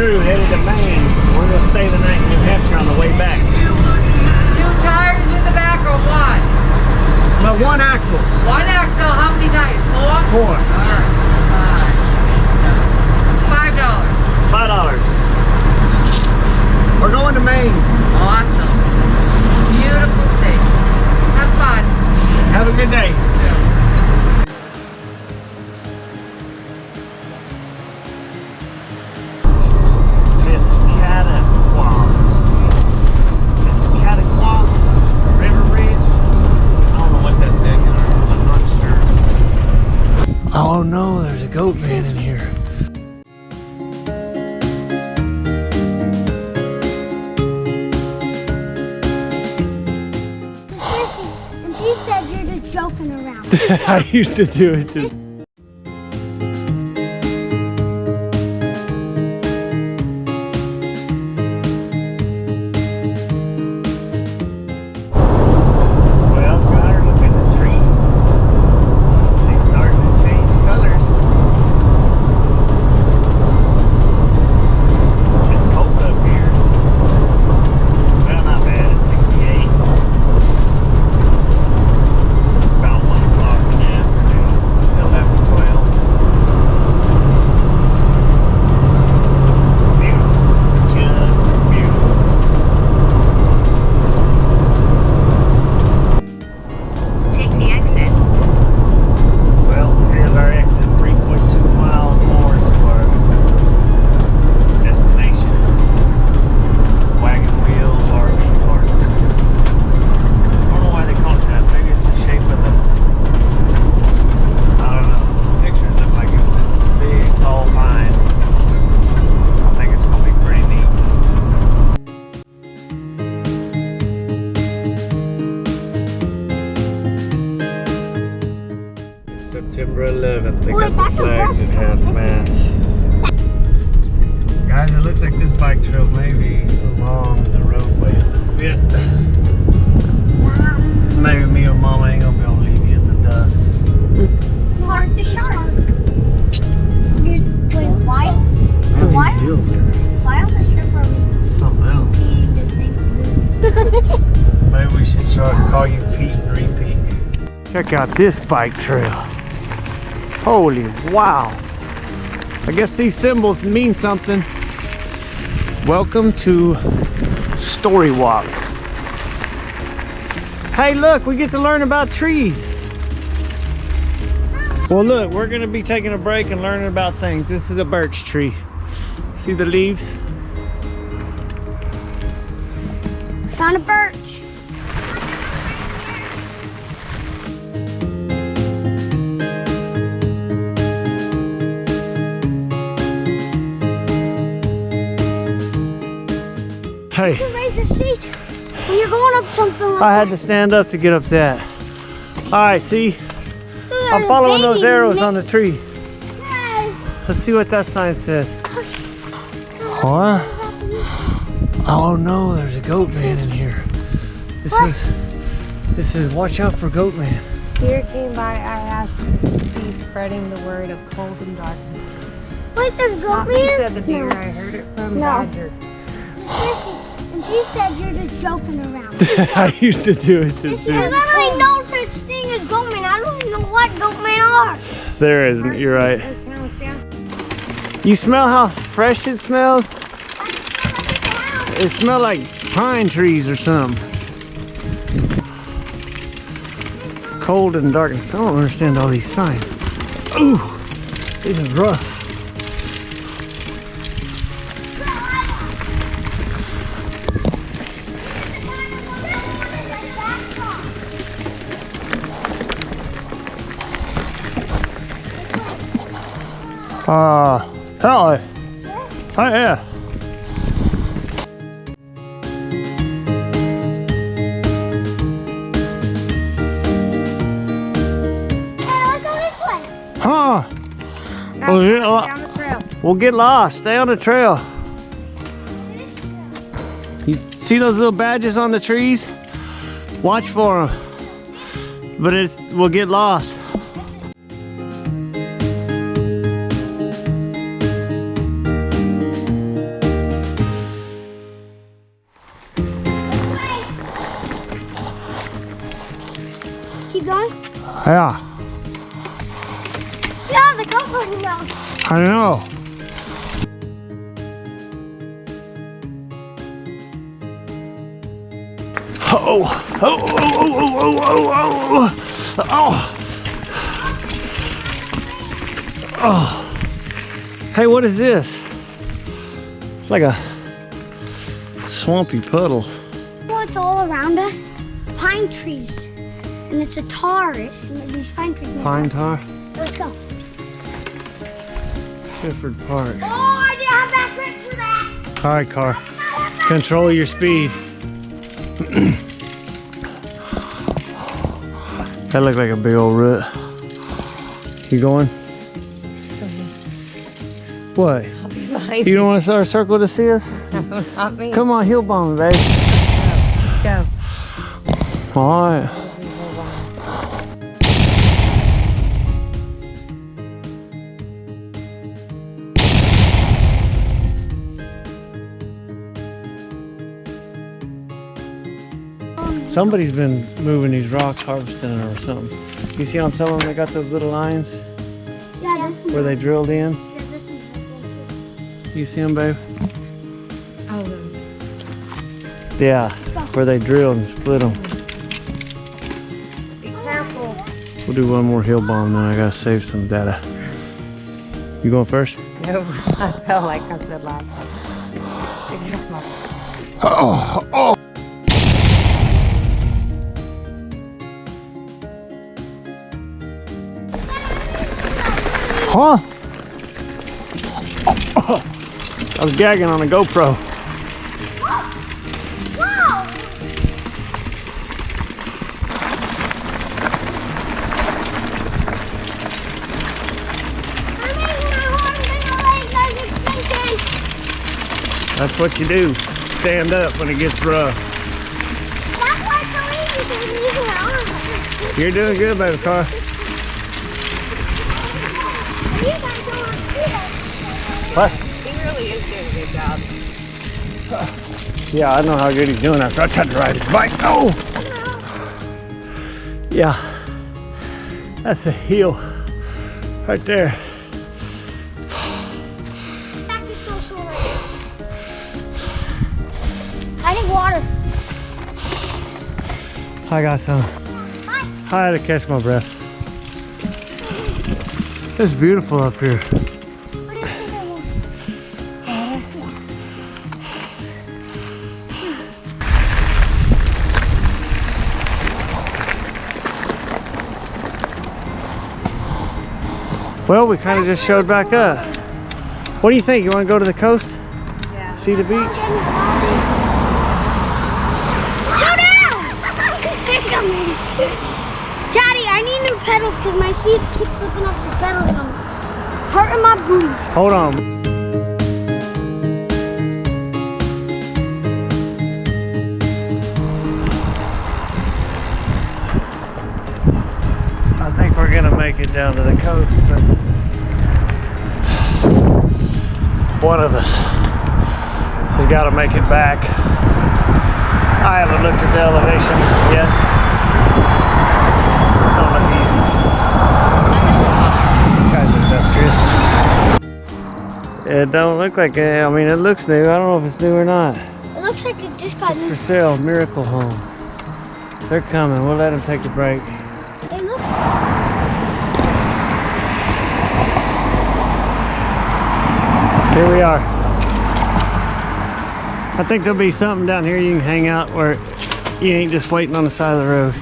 crew headed to Maine. We're going to stay the night in New Hampshire on the way back. 2 tires in the back or one? But one axle. One axle, how many tires? 4? 4. Alright. $5. $5. We're going to Maine. Awesome. Beautiful state. Have fun. Have a good day. Oh no, there's a goat man in here. And she said you're just joking around. I used to do it too. September 11th, they got the flags at half-mast. Guys, it looks like this bike trail may be along the roadway a little bit. Maybe me or Mama ain't gonna be able to leave you in the dust. Mark the shark. Wait, why? Why? Why on the strip are we Something else. eating the same food? Maybe we should start call you Pete and Repeat. Check out this bike trail. Holy wow. I guess these symbols mean something. Welcome to Story Walk. Hey look, we get to learn about trees. Well look, we're gonna be taking a break and learning about things. This is a birch tree. See the leaves? Found a birch. Hey, Raise your seat when you're going up something like I had to stand up to get up that. All right, see? that. I'm following those arrows on the tree. Yes. Let's see what that sign says. What? Oh no, there's a goat man in here. This is watch out for goat man. Deer came by, I asked him to be spreading the word of cold and darkness. Wait, there's goat Not he man? said the deer, No. I heard it from No. Badger. And she said you're just joking around. I used to do it too There's soon. literally no such thing as goat men. I don't even know what goat men are. There isn't, you're right. You smell how fresh it smells? It smells like pine trees or something. Cold and darkness. I don't understand all these signs. Ooh, this is rough. Hello. Hi, yeah. Huh. Down the trail. We'll get lost. Stay on the trail. You see those little badges on the trees? Watch for them. But we'll get lost. Yeah, Yeah, the GoPro knows. I know. Oh, oh, oh, oh, oh, oh, oh, oh, oh. Hey, what is this? It's like a swampy puddle. What's all around us? Pine trees. And it's a tar. It's these pine trees. Pine tar? Let's go. Shifford Park. Oh, I didn't have that grip for that. All right, car. Control your speed. That looked like a big old root. You going? What? You don't want to start a circle to see us? Not me. Come on, heel bomb, babe. Go. All right. Somebody's been moving these rocks, harvesting them or something. You see on some of them they got those little lines Yeah, where they drilled in? this one's You see them, babe? Oh, those. Yeah, where they drilled and split them. Be careful. We'll do one more hill bomb, then I gotta save some data. You going first? No, I felt like I said last time. Be careful. Oh, oh. Huh? I was gagging on a GoPro. Wow! I'm making my horns and my legs as extension. That's what you do. Stand up when it gets rough. That's why it's so easy to use my arms. You're doing good, baby car. You guys don't want to do that. What? He really is doing a good job. Yeah, I know how good he's doing after I tried to ride his bike. Oh! Yeah. That's a heel right there. Back is so sore right now. I need water. I got some. Bye. I had to catch my breath. It's beautiful up here. What do you think I want? Well, we kind of just showed back up. What do you think? You want to go to the coast? Yeah. See the beach? Slow down! Daddy, I need new pedals because my feet keep slipping off the pedals and I'm hurting my booty. Hold on. I think we're gonna make it down to the coast, but one of us has got to make it back. I haven't looked at the elevation yet. Don't look easy. Guys are industrious. It don't look like it. I mean, it looks new. I don't know if it's new or not. It looks like it just got It's new. for sale, Miracle Home. They're coming. We'll let them take a break. They look. Here we are. I think there'll be something down here you can hang out where you ain't just waiting on the side of the road.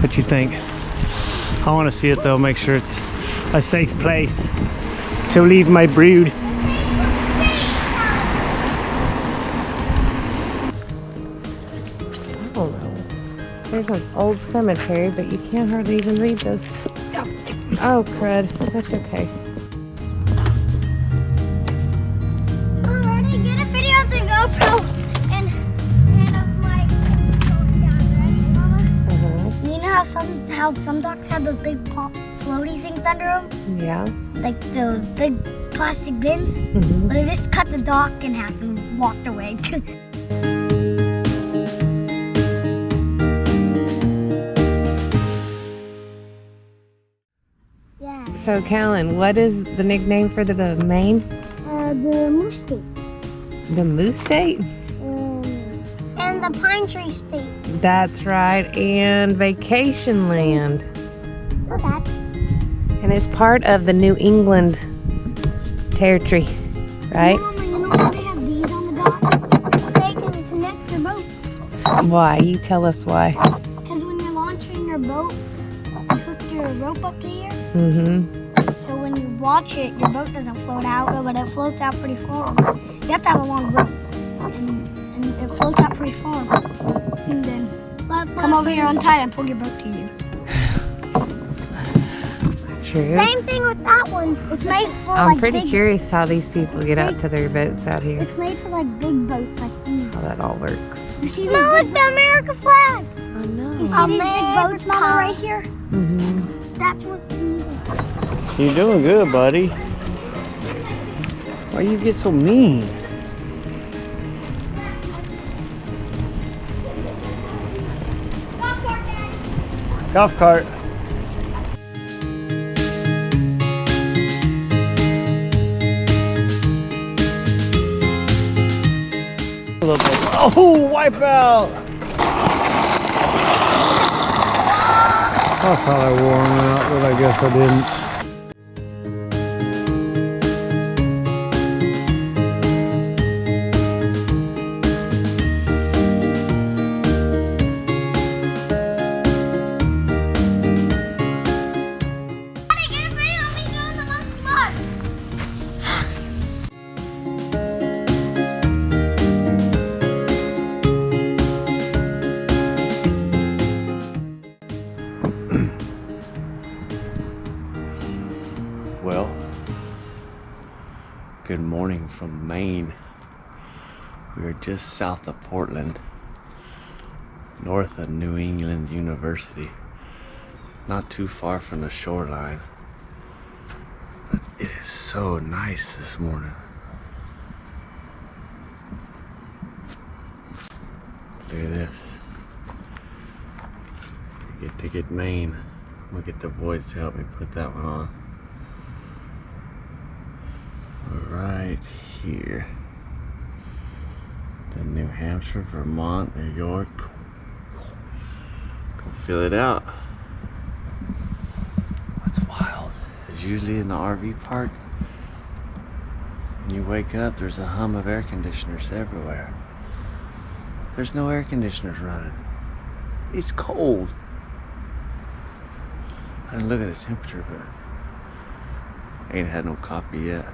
What you think? I want to see it though, make sure it's a safe place to leave my brood. Oh, there's an old cemetery, but you can't hardly even read this. Oh, crud. That's okay. Already get a video of the GoPro and of my ready, Mama? You know how some docks have those big floaty things under them? Yeah. Like those big plastic bins? Mm-hmm. But I just cut the dock in half and walked away. So, Callan, what is the nickname for the Maine? The moose state. The Moose State? And the pine tree state. That's right, and Vacation Land. Not bad. And it's part of the New England territory, right? Mama, you know why they have these on the dock? They can connect your boat. Why? You tell us why. Because when you're launching your boat, you hook your rope up to here. Mm-hmm. So when you watch it, your boat doesn't float out, but it floats out pretty far. You have to have a long rope, and it floats out pretty far. And then come over here, untie it, and pull your boat to you. True. Same thing with that one. It's made for I'm pretty curious how these people get out to their boats out here. It's made for like big boats like these. How that all works. You see look, the America flag. I know. You see these big boats, Mama, right here? Mm-hmm. That's what these are. You're doing good, buddy. Why you get so mean? Golf cart, Daddy. Golf cart. Oh, wipe out! I thought I wore them out, but I guess I didn't. Daddy, get a video of me doing the monkey bar. Well, good morning from Maine. We are just south of Portland, north of New England University, not too far from the shoreline. But it is so nice this morning. Look at this. We get to get Maine. We'll get the boys to help me put that one on. Right here. Then New Hampshire, Vermont, New York. Go fill it out. What's wild is usually in the RV park, when you wake up, there's a hum of air conditioners everywhere. There's no air conditioners running. It's cold. I didn't look at the temperature, but I ain't had no coffee yet.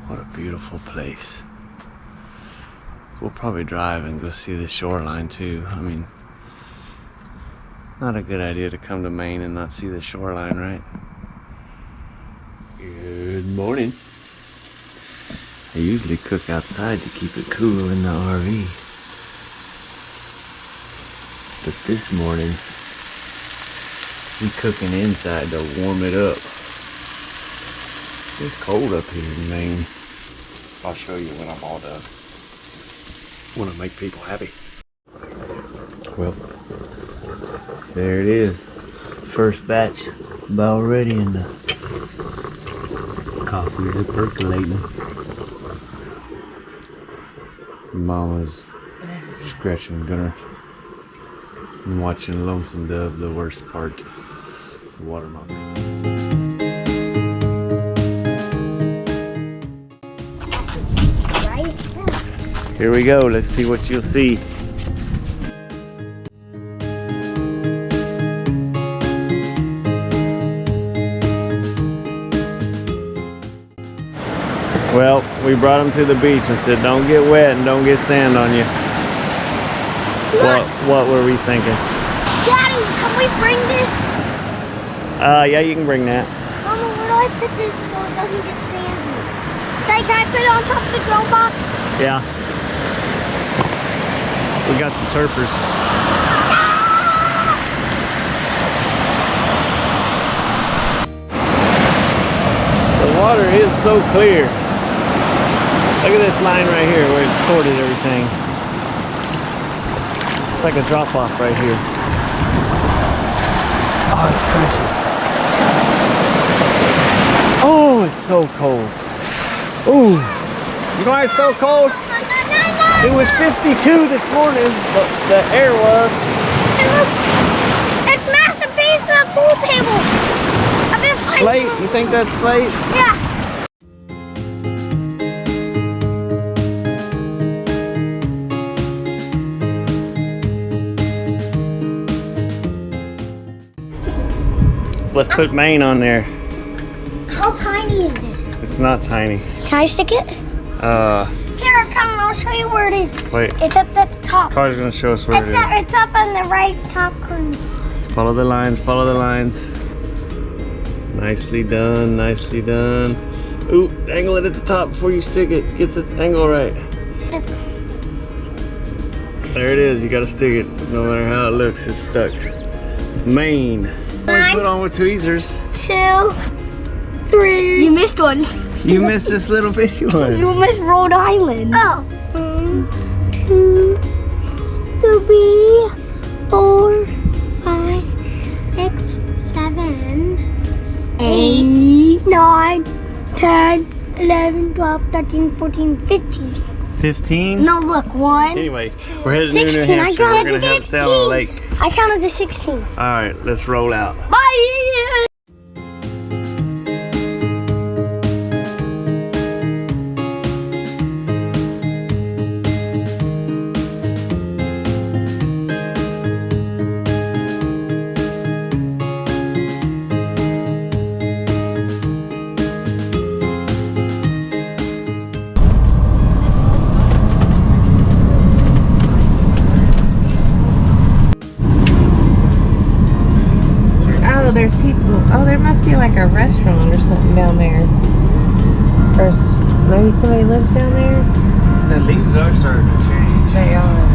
What a beautiful place. We'll probably drive and go see the shoreline too. I mean, not a good idea to come to Maine and not see the shoreline, right? Good morning. I usually cook outside to keep it cool in the RV. But this morning, we cooking inside to warm it up. It's cold up here in Maine. I'll show you when I'm all done. Want to make people happy. Well, there it is. First batch about ready, and the coffees are percolating. Mama's scratching Gunner and watching Lonesome Dove, the worst part. The watermelon. Here we go, let's see what you'll see. Well, we brought them to the beach and said don't get wet and don't get sand on you. What were we thinking? Daddy, can we bring this? Yeah, you can bring that. Mama, where do I put this so it doesn't get sandy? Can I put it on top of the grow box? Yeah. We got some surfers. The water is so clear. Look at this line right here where it's sorted everything. It's like a drop off right here. Oh, it's crunchy. so cold. Ooh, you know why it's so cold? It was 52 this morning, the air was. It's massive piece of the pool table. I've been fighting. Slate, you think that's slate? Yeah. Let's put Maine on there. How tiny is it? It's not tiny. Can I stick it? Here, come, I'll show you where it is. Wait. It's at the top. Car's gonna show us where it is. It's up on the right top corner. Follow the lines, follow the lines. Nicely done, nicely done. Ooh, angle it at the top before you stick it. Get the angle right. There it is, you gotta stick it. No matter how it looks, it's stuck. Maine. Only put on with tweezers. 2, 3. You missed one. You missed this little bitty one. You missed Rhode Island. Oh. 1, 2, 3, 4, 5, 6, 7, 8, 9, 10, 11, 12, 13, 14, 15. 15? No, look. 1. Anyway, we're headed to New 16. I Hampshire. We're counted gonna have to stay on the lake. I counted to 16. Alright, let's roll out. Bye. There's people. Oh, there must be like a restaurant or something down there. Or maybe somebody lives down there. The leaves are starting to change. They are.